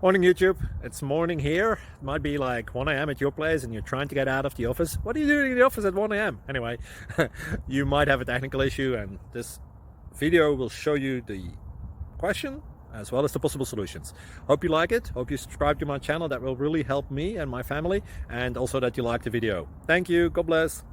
Morning YouTube, it's morning here. It might be like 1 a.m. at your place and you're trying to get out of the office. What are you doing in the office at 1 a.m.? Anyway, you might have a technical issue and this video will show you the question as well as the possible solutions. Hope you like it, hope you subscribe to my channel. That will really help me and my family, and also that you like the video. Thank you, God bless.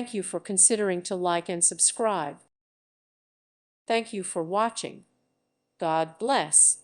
Thank you for considering to like and subscribe. Thank you for watching. God bless.